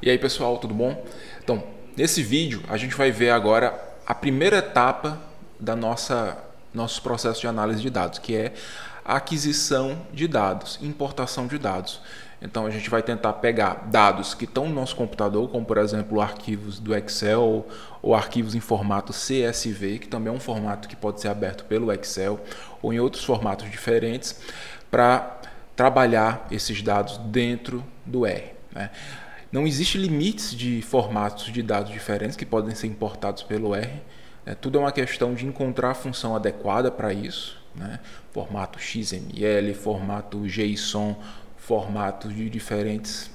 E aí pessoal, tudo bom? Então, nesse vídeo a gente vai ver agora a primeira etapa da nosso processo de análise de dados, que é a aquisição de dados, importação de dados. Então a gente vai tentar pegar dados que estão no nosso computador, como por exemplo arquivos do Excel ou arquivos em formato CSV, que também é um formato que pode ser aberto pelo Excel ou em outros formatos diferentes, para trabalhar esses dados dentro do R, né? Não existe limites de formatos de dados diferentes que podem ser importados pelo R. Tudo é uma questão de encontrar a função adequada para isso, né? Formato XML, formato JSON, formatos de diferentes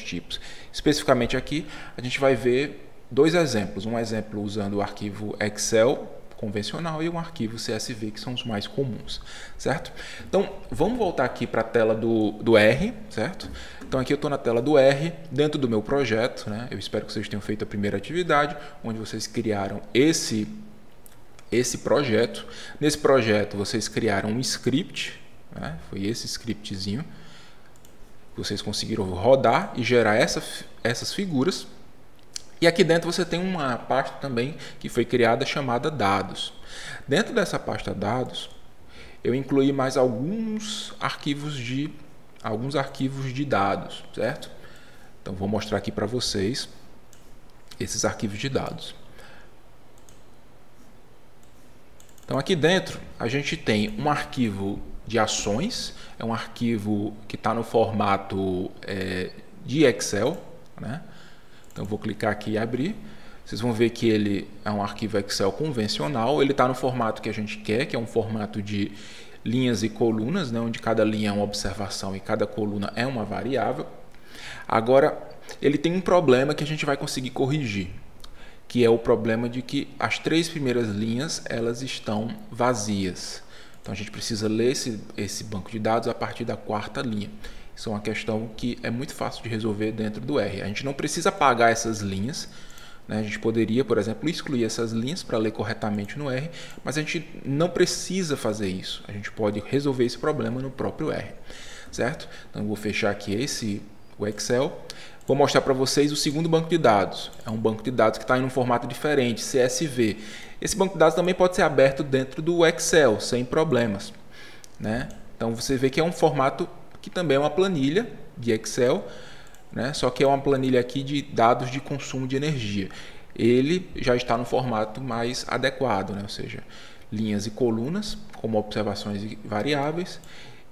tipos. Especificamente aqui, a gente vai ver dois exemplos. Um exemplo usando o arquivo Excel convencional e um arquivo CSV, que são os mais comuns, certo? Então, vamos voltar aqui para a tela do R, certo? Então, aqui eu estou na tela do R, dentro do meu projeto, né? Eu espero que vocês tenham feito a primeira atividade, onde vocês criaram esse projeto. Nesse projeto, vocês criaram um script, né? Foi esse scriptzinho que vocês conseguiram rodar e gerar essas figuras. E aqui dentro você tem uma pasta também que foi criada chamada dados. Dentro dessa pasta dados, eu incluí mais alguns arquivos de dados, certo? Então vou mostrar aqui para vocês esses arquivos de dados. Então aqui dentro a gente tem um arquivo de ações, é um arquivo que está no formato de Excel, né? Então, vou clicar aqui e abrir. Vocês vão ver que ele é um arquivo Excel convencional. Ele está no formato que a gente quer, que é um formato de linhas e colunas, né, onde cada linha é uma observação e cada coluna é uma variável. Agora, ele tem um problema que a gente vai conseguir corrigir, que é o problema de que as três primeiras linhas elas estão vazias. Então, a gente precisa ler esse banco de dados a partir da quarta linha. Isso é uma questão que é muito fácil de resolver dentro do R. A gente não precisa apagar essas linhas, né? A gente poderia, por exemplo, excluir essas linhas para ler corretamente no R, mas a gente não precisa fazer isso. A gente pode resolver esse problema no próprio R, certo? Então, eu vou fechar aqui o Excel. Vou mostrar para vocês o segundo banco de dados. É um banco de dados que está em um formato diferente, CSV. Esse banco de dados também pode ser aberto dentro do Excel, sem problemas, né? Então, você vê que é um formato que também é uma planilha de Excel, né? Só que é uma planilha aqui de dados de consumo de energia. Ele já está no formato mais adequado, né? Ou seja, linhas e colunas como observações e variáveis,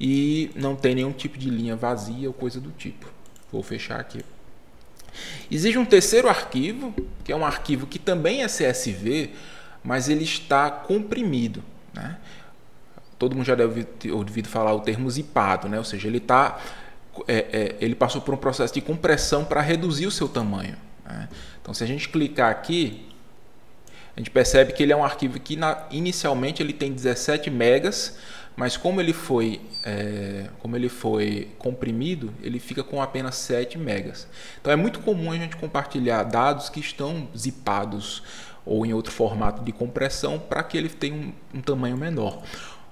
e não tem nenhum tipo de linha vazia ou coisa do tipo. Vou fechar aqui. Existe um terceiro arquivo, que é um arquivo que também é CSV, mas ele está comprimido, né? Todo mundo já deve ter ouvido falar o termo zipado, né? Ou seja, ele passou por um processo de compressão para reduzir o seu tamanho, né? Então, se a gente clicar aqui, a gente percebe que ele é um arquivo que inicialmente ele tem 17 megas, mas como ele foi comprimido, ele fica com apenas 7 megas. Então, é muito comum a gente compartilhar dados que estão zipados ou em outro formato de compressão para que ele tenha um tamanho menor.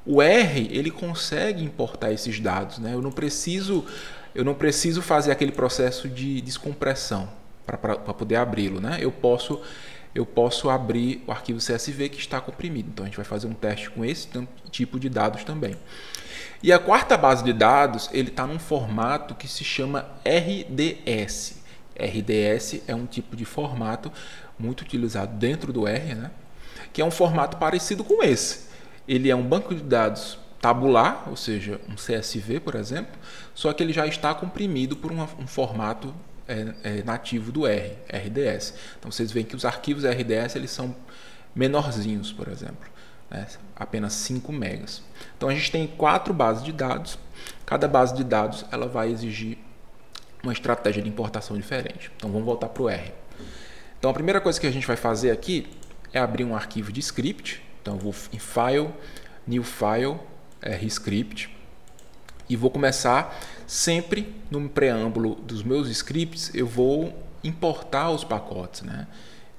O R, ele consegue importar esses dados, né? Eu não preciso fazer aquele processo de descompressão para poder abri-lo, né? Eu posso abrir o arquivo CSV que está comprimido. Então, a gente vai fazer um teste com esse tipo de dados também. E a quarta base de dados, ele está num formato que se chama RDS. RDS é um tipo de formato muito utilizado dentro do R, né? Que é um formato parecido com esse. Ele é um banco de dados tabular, ou seja, um CSV, por exemplo, só que ele já está comprimido por um formato nativo do R, RDS. Então, vocês veem que os arquivos RDS eles são menorzinhos, por exemplo, né? Apenas 5 megas. Então, a gente tem 4 bases de dados. Cada base de dados ela vai exigir uma estratégia de importação diferente. Então, vamos voltar para o R. Então, a primeira coisa que a gente vai fazer aqui é abrir um arquivo de script. Então, eu vou em File, New File, RScript, e vou começar sempre no preâmbulo dos meus scripts, eu vou importar os pacotes, né?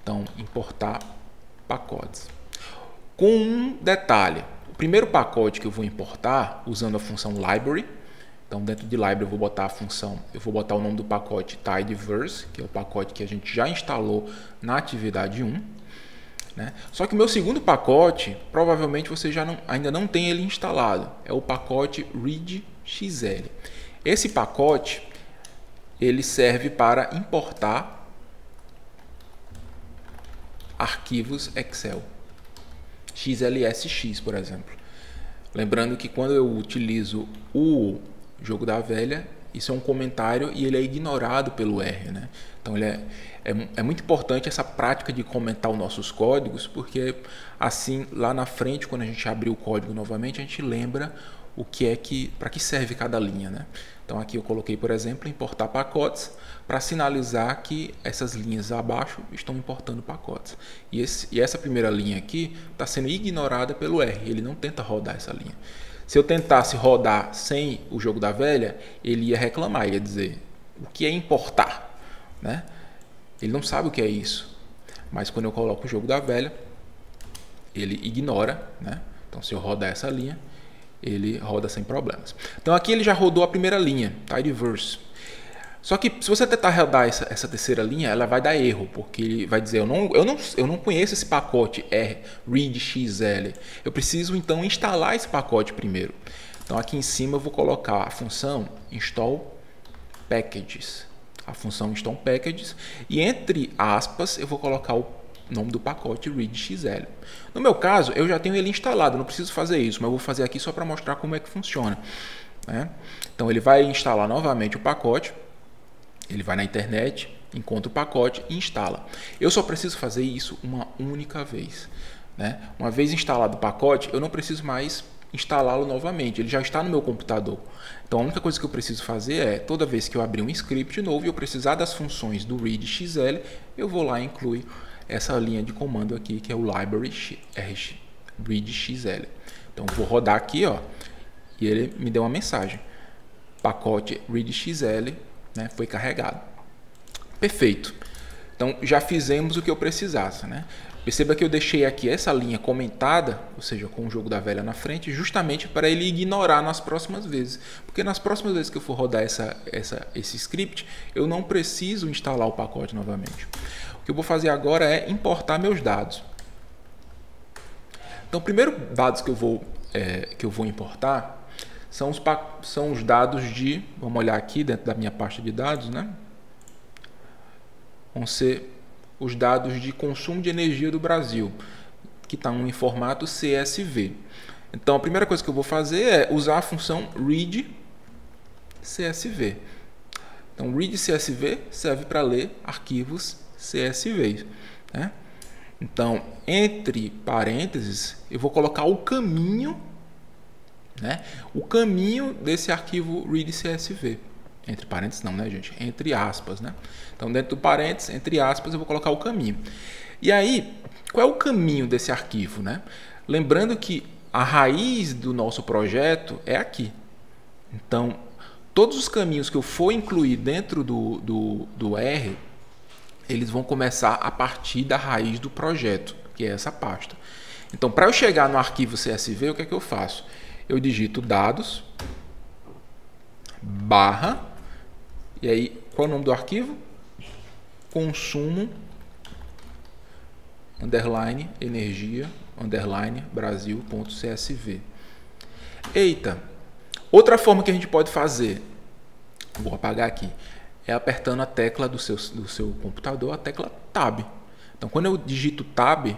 Então, importar pacotes. Com um detalhe, o primeiro pacote que eu vou importar, usando a função library, Então, dentro de library eu vou botar a função, eu vou botar o nome do pacote tidyverse, que é o pacote que a gente já instalou na atividade 1. Né? Só que o meu segundo pacote, provavelmente você ainda não tem ele instalado, é o pacote readxl. Esse pacote, ele serve para importar arquivos Excel, XLSX, por exemplo. Lembrando que quando eu utilizo o jogo da velha, isso é um comentário e ele é ignorado pelo R, né? Então é muito importante essa prática de comentar os nossos códigos, porque assim lá na frente, quando a gente abrir o código novamente, a gente lembra o que é para que serve cada linha, né? Então aqui eu coloquei, por exemplo, importar pacotes para sinalizar que essas linhas abaixo estão importando pacotes. E essa primeira linha aqui está sendo ignorada pelo R, ele não tenta rodar essa linha. Se eu tentasse rodar sem o jogo da velha, ele ia reclamar, ia dizer o que é importar, né? Ele não sabe o que é isso, mas quando eu coloco o jogo da velha, ele ignora, né? Então se eu rodar essa linha, ele roda sem problemas. Então aqui ele já rodou a primeira linha, tidyverse. Só que se você tentar rodar essa terceira linha, ela vai dar erro, porque ele vai dizer, eu não conheço esse pacote readxl. Eu preciso então instalar esse pacote primeiro. Então aqui em cima eu vou colocar a função install packages. A função install packages e entre aspas eu vou colocar o nome do pacote readxl. No meu caso, eu já tenho ele instalado, não preciso fazer isso, mas eu vou fazer aqui só para mostrar como é que funciona, né? Então ele vai instalar novamente o pacote. Ele vai na internet, encontra o pacote e instala. Eu só preciso fazer isso uma única vez, né? Uma vez instalado o pacote, eu não preciso mais instalá-lo novamente. Ele já está no meu computador. Então a única coisa que eu preciso fazer é, toda vez que eu abrir um script novo e eu precisar das funções do readxl, eu vou lá e incluo essa linha de comando aqui, que é o library readxl. Então vou rodar aqui, ó, e ele me deu uma mensagem. Pacote readxl, né, foi carregado. Perfeito. Então já fizemos o que eu precisasse, né? Perceba que eu deixei aqui essa linha comentada, ou seja, com o jogo da velha na frente, justamente para ele ignorar nas próximas vezes. Porque nas próximas vezes que eu for rodar esse script, eu não preciso instalar o pacote novamente. O que eu vou fazer agora é importar meus dados. Então, o primeiro dados que eu vou importar são os dados de, vamos olhar aqui dentro da minha pasta de dados, né? Vão ser os dados de consumo de energia do Brasil, que estão em formato CSV. Então, a primeira coisa que eu vou fazer é usar a função read CSV. Então, read CSV serve para ler arquivos CSV, né? Então, entre parênteses, eu vou colocar o caminho, né? O caminho desse arquivo read CSV. Entre parênteses não, né, gente? Entre aspas, né? Então, dentro do parênteses, entre aspas, eu vou colocar o caminho. E aí, qual é o caminho desse arquivo, né? Lembrando que a raiz do nosso projeto é aqui. Então, todos os caminhos que eu for incluir dentro do R, eles vão começar a partir da raiz do projeto, que é essa pasta. Então, para eu chegar no arquivo CSV, o que é que eu faço? Eu digito dados, barra, e aí, qual é o nome do arquivo? Consumo, underline, energia, underline, brasil.csv. Eita! Outra forma que a gente pode fazer, vou apagar aqui, é apertando a tecla do seu computador, a tecla Tab. Então, quando eu digito Tab,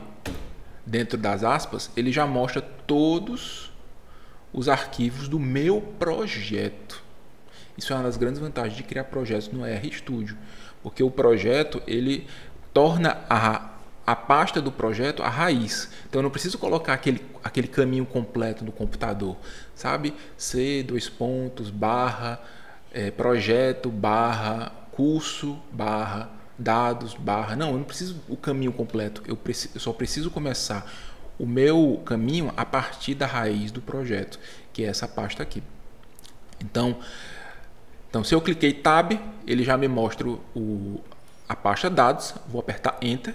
dentro das aspas, ele já mostra todos os arquivos do meu projeto. Isso é uma das grandes vantagens de criar projetos no RStudio, porque o projeto ele torna a pasta do projeto a raiz. Então eu não preciso colocar aquele caminho completo no computador, sabe? C, dois pontos, barra, projeto, barra, curso, barra, dados, barra. Não, eu não preciso o caminho completo. Eu só preciso começar o meu caminho a partir da raiz do projeto, que é essa pasta aqui. Então se eu cliquei Tab, ele já me mostra a pasta dados. Vou apertar Enter.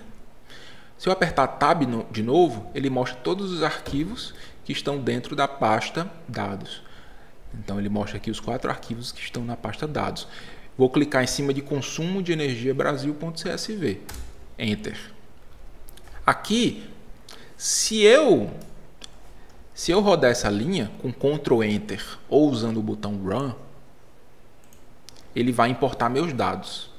Se eu apertar Tab de novo, ele mostra todos os arquivos que estão dentro da pasta dados. Então ele mostra aqui os 4 arquivos que estão na pasta dados. Vou clicar em cima de consumo de energia Brasil.csv. Enter. Aqui, se eu rodar essa linha com Ctrl Enter ou usando o botão Run, ele vai importar meus dados.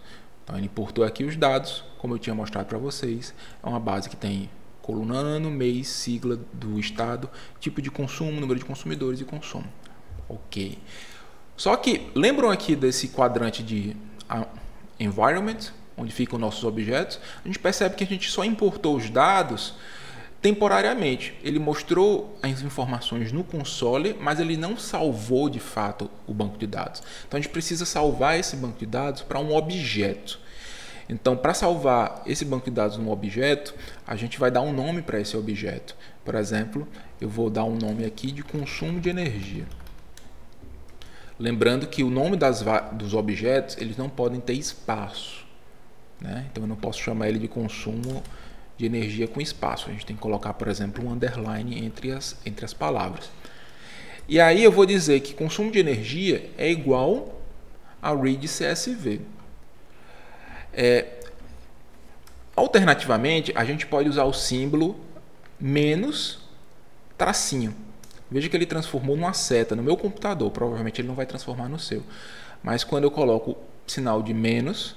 Então ele importou aqui os dados, como eu tinha mostrado para vocês. É uma base que tem coluna ano, mês, sigla do estado, tipo de consumo, número de consumidores e consumo. Ok. Só que, lembram aqui desse quadrante de Environment, onde ficam nossos objetos? A gente percebe que a gente só importou os dados temporariamente. Ele mostrou as informações no console, mas ele não salvou de fato o banco de dados. Então a gente precisa salvar esse banco de dados para um objeto. Então, para salvar esse banco de dados num objeto, a gente vai dar um nome para esse objeto. Por exemplo, eu vou dar um nome aqui de consumo de energia. Lembrando que o nome dos objetos, eles não podem ter espaço, né? Então eu não posso chamar ele de consumo de energia com espaço. A gente tem que colocar, por exemplo, um underline entre as palavras. E aí eu vou dizer que consumo de energia é igual a read CSV. Alternativamente, a gente pode usar o símbolo menos tracinho. Veja que ele transformou numa seta no meu computador. Provavelmente ele não vai transformar no seu. Mas quando eu coloco o sinal de menos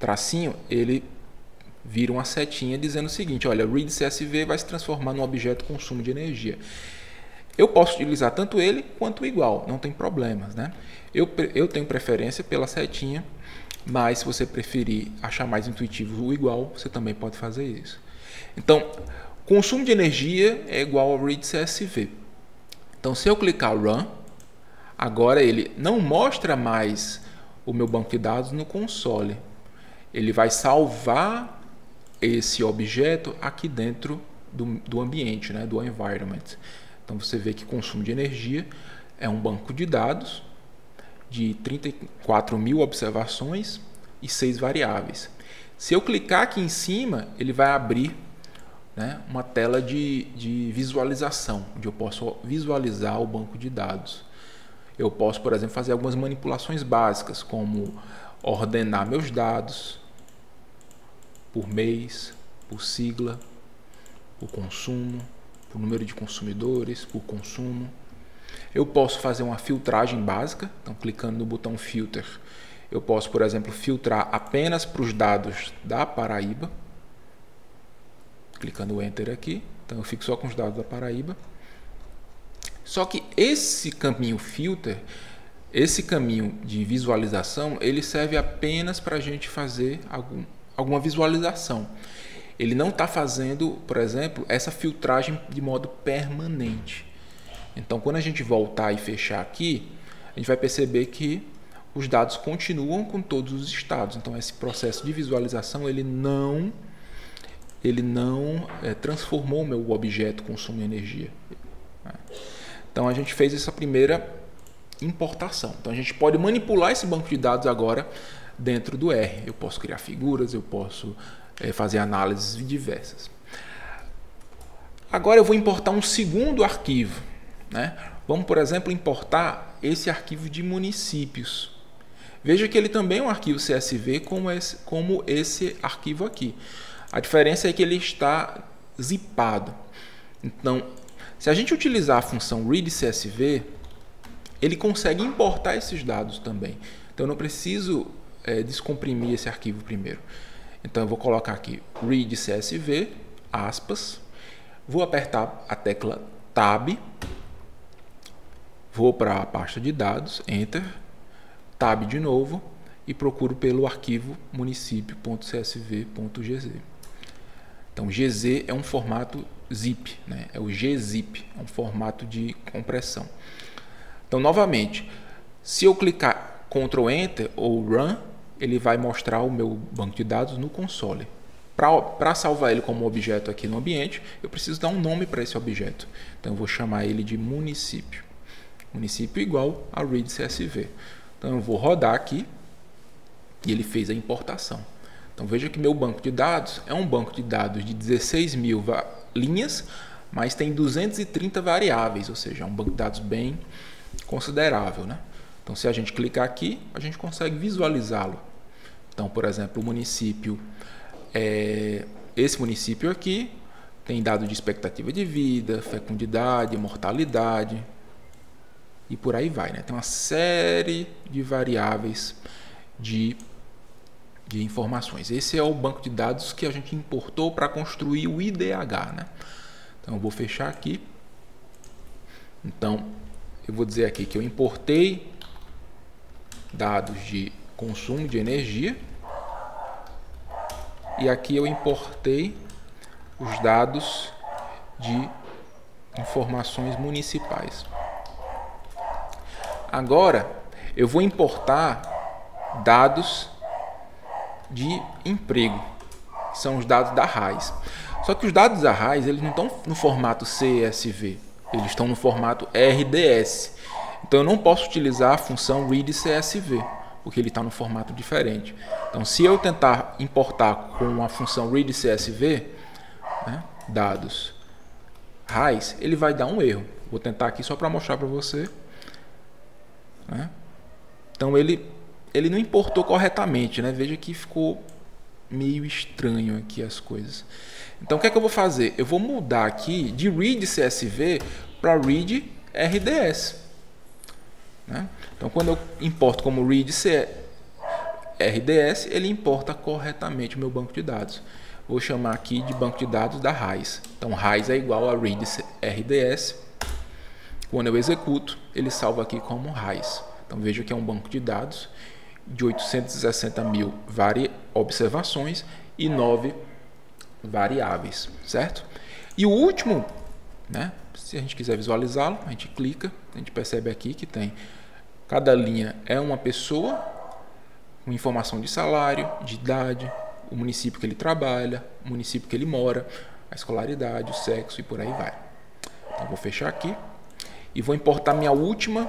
tracinho, ele vira uma setinha dizendo o seguinte: olha, read CSV vai se transformar num objeto consumo de energia. Eu posso utilizar tanto ele quanto o igual, não tem problemas, né? Eu tenho preferência pela setinha, mas se você preferir achar mais intuitivo o igual, você também pode fazer isso. Então, consumo de energia é igual ao read CSV. Então, se eu clicar Run, agora ele não mostra mais o meu banco de dados no console. Ele vai salvar esse objeto aqui dentro do ambiente, né, do environment. Então, você vê que consumo de energia é um banco de dados de 34.000 observações e 6 variáveis. Se eu clicar aqui em cima, ele vai abrir, né, uma tela de visualização, onde eu posso visualizar o banco de dados. Eu posso, por exemplo, fazer algumas manipulações básicas, como ordenar meus dados por mês, por sigla, por consumo, por número de consumidores, por consumo. Eu posso fazer uma filtragem básica, então clicando no botão Filter, eu posso, por exemplo, filtrar apenas para os dados da Paraíba. Clicando Enter aqui, então eu fico só com os dados da Paraíba. Só que esse caminho filter, esse caminho de visualização, ele serve apenas para a gente fazer alguma visualização. Ele não está fazendo, por exemplo, essa filtragem de modo permanente. Então, quando a gente voltar e fechar aqui, a gente vai perceber que os dados continuam com todos os estados. Então, esse processo de visualização, ele não transformou o meu objeto consumo de energia. Então, a gente fez essa primeira importação. Então, a gente pode manipular esse banco de dados agora dentro do R. Eu posso criar figuras, eu posso fazer análises diversas. Agora eu vou importar um segundo arquivo, né? Vamos, por exemplo, importar esse arquivo de municípios. Veja que ele também é um arquivo CSV como esse arquivo aqui. A diferença é que ele está zipado. Então, se a gente utilizar a função readCSV, ele consegue importar esses dados também. Então, eu não preciso descomprimir esse arquivo primeiro. Então, eu vou colocar aqui readCSV, aspas, vou apertar a tecla Tab, vou para a pasta de dados, Enter, Tab de novo e procuro pelo arquivo município.csv.gz. Então, GZ é um formato zip, né? É o gzip, é um formato de compressão. Então, novamente, se eu clicar Ctrl Enter ou Run, ele vai mostrar o meu banco de dados no console. Para salvar ele como objeto aqui no ambiente, eu preciso dar um nome para esse objeto. Então, eu vou chamar ele de município. Município igual a readCSV. Então, eu vou rodar aqui e ele fez a importação. Então, veja que meu banco de dados é um banco de dados de 16.000 linhas, mas tem 230 variáveis, ou seja, é um banco de dados bem considerável, né? Então, se a gente clicar aqui, a gente consegue visualizá-lo. Então, por exemplo, o município, esse município aqui tem dado de expectativa de vida, fecundidade, mortalidade e por aí vai, né? Tem uma série de variáveis de informações. Esse é o banco de dados que a gente importou para construir o IDH, né? Então, eu vou fechar aqui. Então, eu vou dizer aqui que eu importei dados de consumo de energia e aqui eu importei os dados de informações municipais. Agora, eu vou importar dados de emprego, que são os dados da RAIS. Só que os dados da RAIS, eles não estão no formato CSV, eles estão no formato RDS. Então, eu não posso utilizar a função read CSV, porque ele está no formato diferente. Então, se eu tentar importar com a função read CSV, né, dados RAIS, ele vai dar um erro. Vou tentar aqui só para mostrar para você. Né? Então, ele não importou corretamente, né? Veja que ficou meio estranho aqui as coisas. Então, o que é que eu vou fazer? Eu vou mudar aqui de read CSV para read RDS. Né? Então, quando eu importo como read RDS, ele importa corretamente o meu banco de dados. Vou chamar aqui de banco de dados da RAIS. Então, RAIS é igual a read RDS. Quando eu executo, ele salva aqui como RAIS. Então, veja que é um banco de dados de 860 mil observações e 9 variáveis, certo? E o último, né, se a gente quiser visualizá-lo, a gente clica, a gente percebe aqui que tem cada linha é uma pessoa com informação de salário, de idade, o município que ele trabalha, o município que ele mora, a escolaridade, o sexo e por aí vai. Então, vou fechar aqui e vou importar meu último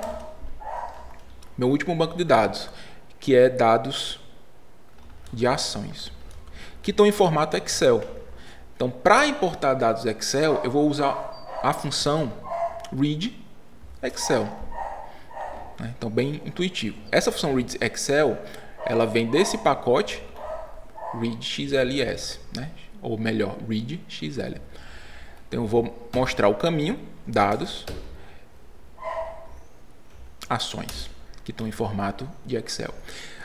banco de dados, que é dados de ações, que estão em formato Excel. Então, para importar dados Excel, eu vou usar a função read Excel. Então, bem intuitivo. Essa função read Excel, ela vem desse pacote read XLS, né? Ou melhor, read XL. Então, eu vou mostrar o caminho, dados, ações, que estão em formato de Excel.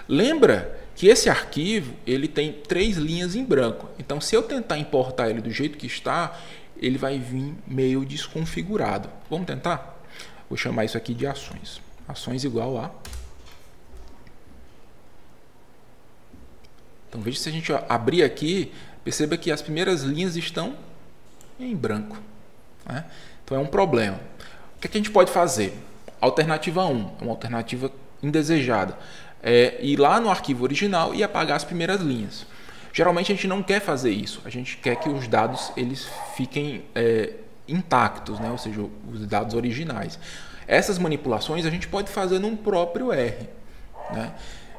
Lembra que esse arquivo ele tem 3 linhas em branco. Então, se eu tentar importar ele do jeito que está, ele vai vir meio desconfigurado. Vamos tentar? Vou chamar isso aqui de ações. Ações igual a... Então, veja, se a gente abrir aqui, perceba que as primeiras linhas estão em branco. Né? Então, é um problema. O que a gente pode fazer? Alternativa 1, é uma alternativa indesejada. Ir lá no arquivo original e apagar as primeiras linhas. Geralmente a gente não quer fazer isso, a gente quer que os dados eles fiquem intactos, né? Ou seja, os dados originais. Essas manipulações a gente pode fazer num próprio R. Né?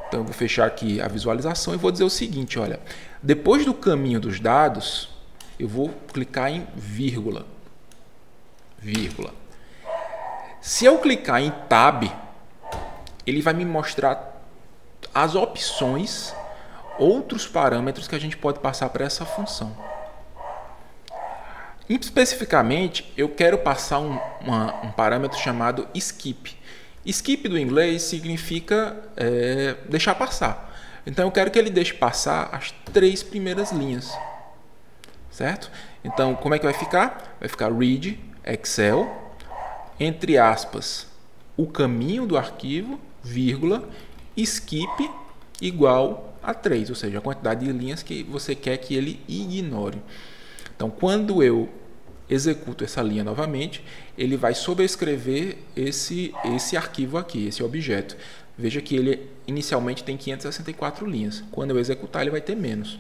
Então eu vou fechar aqui a visualização e vou dizer o seguinte, olha, depois do caminho dos dados, eu vou clicar em vírgula. Se eu clicar em Tab, ele vai me mostrar as opções, outros parâmetros que a gente pode passar para essa função. Especificamente, eu quero passar um parâmetro chamado skip. Skip do inglês significa deixar passar. Então, eu quero que ele deixe passar as 3 primeiras linhas. Certo? Então, como é que vai ficar? Vai ficar read Excel, entre aspas, o caminho do arquivo, vírgula, skip igual a 3, ou seja, a quantidade de linhas que você quer que ele ignore. Então, quando eu executo essa linha novamente, ele vai sobrescrever esse arquivo aqui, esse objeto. Veja que ele inicialmente tem 564 linhas. Quando eu executar, ele vai ter menos.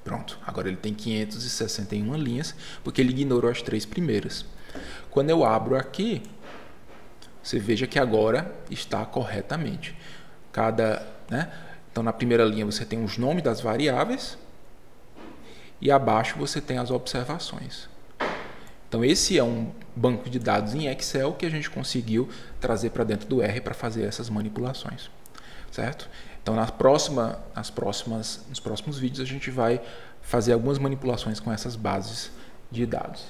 Pronto, agora ele tem 561 linhas, porque ele ignorou as 3 primeiras. Quando eu abro aqui, você veja que agora está corretamente. Então, na primeira linha você tem os nomes das variáveis e abaixo você tem as observações. Então esse é um banco de dados em Excel que a gente conseguiu trazer para dentro do R para fazer essas manipulações, certo? Então nos próximos vídeos a gente vai fazer algumas manipulações com essas bases de dados.